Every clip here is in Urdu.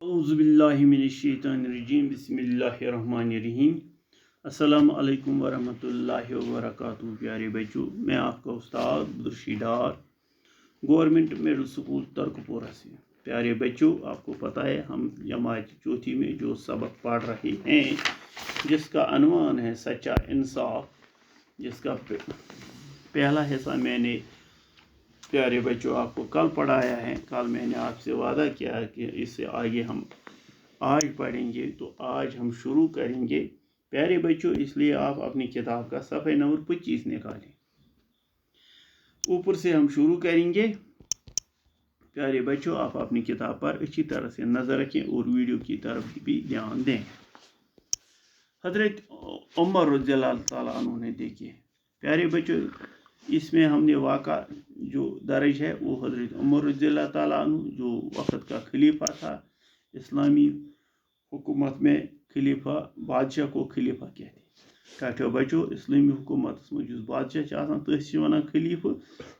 اعوذ باللہ من الشیطان الرجیم بسم اللہ الرحمن الرحیم السلام علیکم ورحمۃ اللہ وبرکاتہ. پیارے بچوں، میں آپ کا استاد Abdul Rashid Dar, government middle school Turkpora سے. پیارے بچوں، آپ کو پتہ ہے ہم جماعت چوتھی میں جو سبق پڑھ رہے ہیں جس کا عنوان ہے سچا انصاف، جس کا پہلا حصہ میں نے پیارے بچوں آپ کو کل پڑھایا ہے. کل میں نے آپ سے وعدہ کیا کہ اس سے آگے ہم آج پڑھیں گے، تو آج ہم شروع کریں گے. پیارے بچوں، اس لیے آپ اپنی کتاب کا صفحہ نمبر 25 نکالیں. اوپر سے ہم شروع کریں گے. پیارے بچوں، آپ اپنی کتاب پر اچھی طرح سے نظر رکھیں اور ویڈیو کی طرف بھی دھیان دیں. حضرت عمر رضی اللہ تعالیٰ عنہ نے دیکھے. پیارے بچوں، اس میں ہم نے واقعہ جو درج ہے وہ حضرت عمر رضی اللہ تعالیٰ عنہ جو وقت کا خلیفہ تھا. اسلامی حکومت میں خلیفہ بادشاہ کو خلیفہ کہتے ہیں. کٹھو بچو، اسلامی حکومت مجھ بادشاہ آسان تس ونان خلیفہ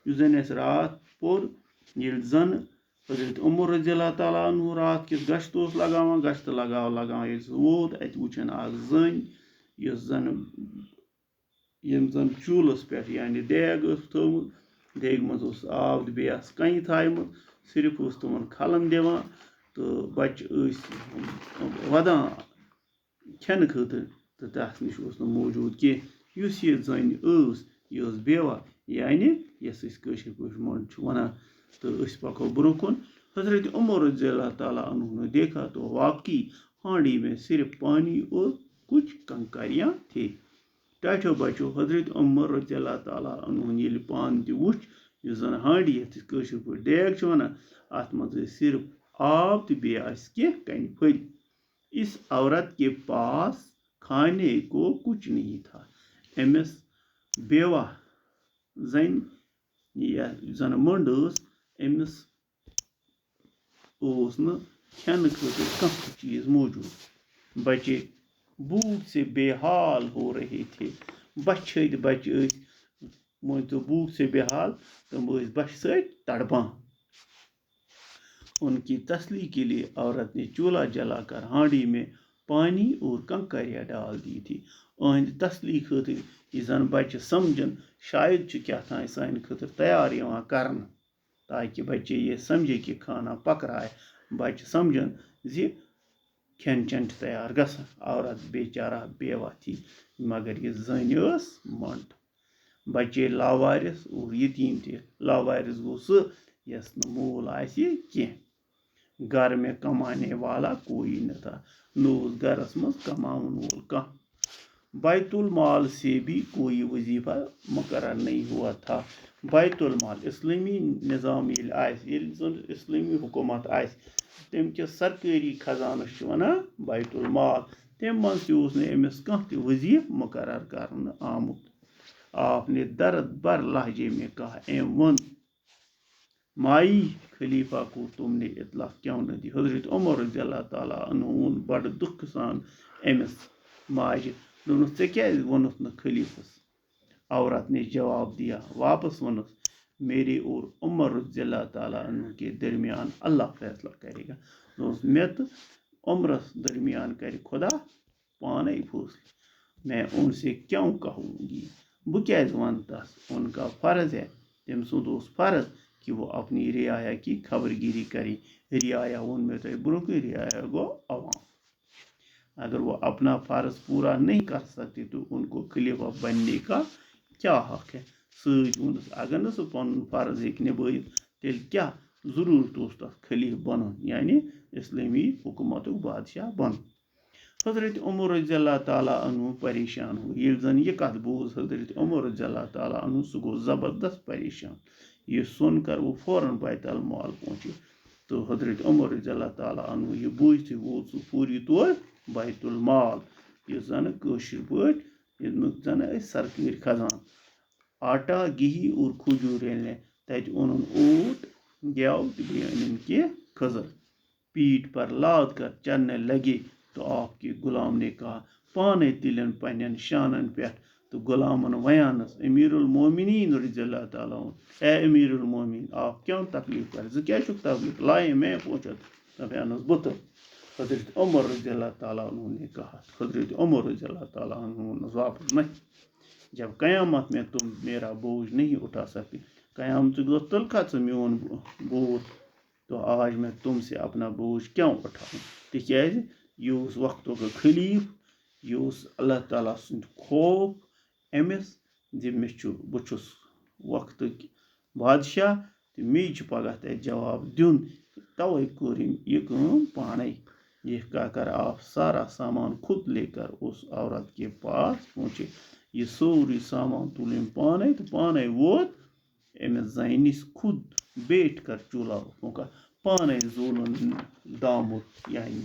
اس زن اس رات پور یل زن حضرت عمر رضی اللہ تعالیٰ عنہ رات کس گشت لگاوان گشت لگاوان یل ووت ات وچھن اخ زن یس زن یم زن چولس پہ یعنی دیگ تھومت، دیگ مز آب بیس کنہ تھایمت، صرف تمن کھلن دِوان تو بچہ ودان کھین خاطر تو تس نش موجود کی. اس یہ زن یہ بیوہ یعنی یس کشر پہ ونان تو اس پکو برو کن. حضرت عمر رضی اللہ تعالیٰ عنہ نے دیکھا تو واقعی ہانڈی میں صرف پانی اور کچھ کنکریاں تھے. ٹاٹھو بچو، حضرت عمر رضی اللہ تعالیٰ عنہ یل پان تہ وچھ اس زن ہانڈی یت کشر پہ دیگ ونان ات مز صرف آب تو بیٚیہِ آسہِ کینٛہہ کنہِ پھٔلۍ. اس عورت کے پاس کھانے کو کچھ نہیں تھا. امس بیوہ زن زن منڈ امس نا کھین خاطر کانٛہہ چیز موجود. بچے بھوک سے بے حال ہو رہے تھے. بچھت بچہ مانتو بھوک سے بے حال، تم بچہ سۭتۍ تڑپان. ان کی تسلی کے لیے عورت نے چولہا جلا کر ہانڈی میں پانی اور کنکریاں ڈال دی تھی. اہند تسلی خاطر یہ زن بچہ سمجھن شاید کیا تھا سان خاطر تیار کرن تاکہ بچے یہ سمجھے کہ کھانا پک رہا ہے. بچہ سمجھن زِ کھین چین تیار گژھان. عورت بیچارہ بیوہ تھی مگر یہ زن منٹ. بچے لاوارث اور یتیم تھے. لاوارث گو سہ یس نہ مول آسہِ کینٛہہ. گھر میں کمانے والا کوئی نہ تھا. نوس گھرس مز کماون وول کانٛہہ. بیت المال سے بھی کوئی وظیفہ مقرر نہیں ہوا تھا. بیت المال اسلامی نظام یل زن اسلامی حکومت آسہِ تم کس سرکاری خزانس ونان بیت المال. تم مز تہ امس کانٛہہ تہ وظیفہ مقرر کرنہ آمت. آپ نے درد بر لہجے میں کہا، ون مائی خلیفہ کو تم نے اطلاع کیوں نہ دی. حضرت عمر رضی اللہ تعالیٰ عنہ وون بڑ دکھ سان امس ماجہ. دونس ژے کیازِ وونُتھ نہ خلیفس. عورت نے جواب دیا واپس ونس میرے اور عمر رضی اللہ تعالیٰ عنہ کے درمیان اللہ فیصلہ کرے گا. دونس میں تو عمرس درمیان کرے خدا پانے فیصلہ. میں ان سے کیوں کہوں گی، بہ کیازِ ون تس. ان کا فرض ہے، تم سند فرض کہ وہ اپنی رعایا کی خبر گیری کرے. رعایا وون میں تو برو کن، رعایا گو عوام. اگر وہ اپنا فرض پورا نہیں کر سکتے تو ان کو خلیفہ بننے کا کیا حق ہے. ست ونس اگر نہ سہ پن فرض ہیٚکہِ نبھٲیِتھ تیٚلہِ کیا ضرورت اوس تتھ خلیفہ بنُن یعنی اسلامی حکومتُک بادشاہ بنُن. حضرت عمر رضی اللہ تعالیٰ عنہ پریشان ہو. ییٚلہِ زن یہ کتھ بوز حضرت عمر رضی اللہ تعالیٰ عنہ سہ گو زبردست پریشان. یہ سن کر وہ فوراً بیت المال پہنچے. تو حضرت عمر رضی اللہ تعالیٰ عنہ یہ بوجھت ووت سہ فوری طور بیت المال یس زن کٲشر پٲٹھۍ یمیُک زن سرکٲرۍ خزان. آٹا گھی اور کھجور ییٚلہِ تتہِ اونُن اوٹ گیو تہٕ بیٚیہِ أنِن کینٛہہ کھٔزٕر. پیٹ پر لاد کر چلنے لگے تو آپ کے غلام نے کہا پانے تلین پنن شانن پٮ۪ٹھ تو غلامن ویانس امیر المومنین رضی اللہ تعالیٰ عنہ، اے امیر المومنین آپ کیوں تکلیف کر ژٕ کیٛازِ چھُکھ تکلیف لایے میں پوچھت دپیانس بہٕ تہٕ حضرت عمر رضی اللہ تعالیٰ عنہ نے کہا، حضرت عمر رضی اللہ تعالیٰ عنہ نے واپس نہیں، جب قیامت میں تم میرا بوجھ نہیں اٹھا سکتے، قیامت دۄہ تل کھا ژٕ میون بوجھ، تو آج میں تم سے اپنا بوجھ کیوں اٹھاؤں، تکیازِ یہ اوس وقتُک خلیف، یہ اوس اللہ تعالیٰ سُنٛد خوف أمِس زِ بہٕ چھُس وقتٕکۍ بادشاہ تہٕ مے چھُ پگاہ تتہِ جواب دیُن، توے کوٚر أمۍ یہِ کٲم پانے۔ یہ کہہ کر آپ سارا سامان خود لے کر اس عورت کے پاس پہنچے، یہ سورُے سامان تُل أمۍ پانے تو پانے ووت أمِس زنہِ نِش خود بیٹھ کر چولہا پھونکا، پانے زولن دامُت یعنی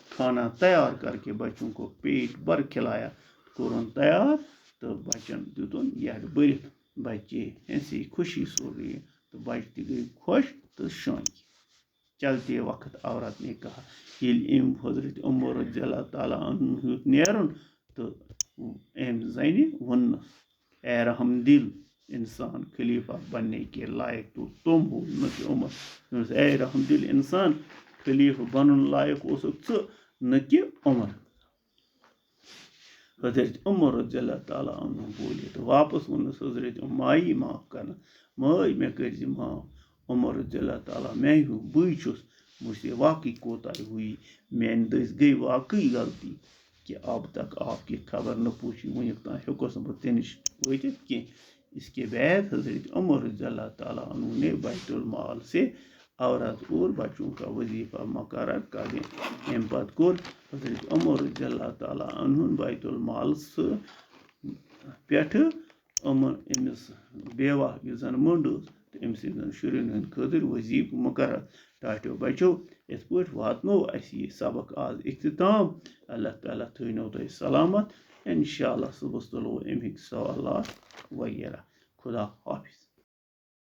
کھانا تیار کر کے بچوں کو پیٹ بھر کھلایا، کوٚرُن تیار تو بچن دیُتُن یڈ بٔرِتھ، بچے ہنسی خوشی سو گئے تو بچہ تہِ گئی خوش تو شونگۍ۔ چلتے وقت عورت نے کہا، ییٚلہِ أمۍ حضرت عمر رضی اللہ تعالیٰ عنہ ہیوٚت نیرُن تو أمۍ زنہِ ووٚننَس، اے رحم دل انسان خلیفہ بننے کے لائق تو تم ہو نہ کہ عمر، دوٚپنَس اے رحم دل انسان خلیفہ بنُن لائق اوسُکھ ژٕ نہ کہ عمر۔ حضرت عمر رضی اللہ تعالیٰ عنہ بولے تو واپس ووٚننَس حضرت مائی معاف کرنا، ماے مےٚ کٔرزِ معاف۔ عمر رضی اللہ تعالیٰ میں ہوں بٕے چھُس، مجھ سے واقعی کوتاہی ہوئی، میانہِ دٔسۍ گئی واقعی غلطی کہ اب تک آپ کی خبر نہ پوچھی، وٕنیُک تام ہیوٚکُس نہٕ بہٕ ژےٚ نِش وٲتِتھ کینٛہہ۔ اس کے بعد حضرت عمر رضی اللہ تعالیٰ عنہ نے بیت المال سے عورت اور بچوں کا وظیفہ مقرر کر دیا۔ امہِ پتہٕ کوٚر حضرت عمر رضی اللہ تعالیٰ عنہ بیت المال پٮ۪ٹھٕ أمِس بیوا یُس زن مٔنٛڈ ٲس تہٕ أمۍ سٕنٛدٮ۪ن شُرٮ۪ن ہٕنٛدۍ خٲطرٕ وظیفہٕ مقرر۔ ٹاٹھیو بچو، یِتھ پٲٹھۍ واتنو اَسہِ یہِ سبق آز اختتام۔ اللہ تعالیٰ تھٲینو تۄہہِ سلامت۔ انشاء اللہ صُبحس تُلو اَمِکۍ سوالات وغیرہ۔ خدا حافظ۔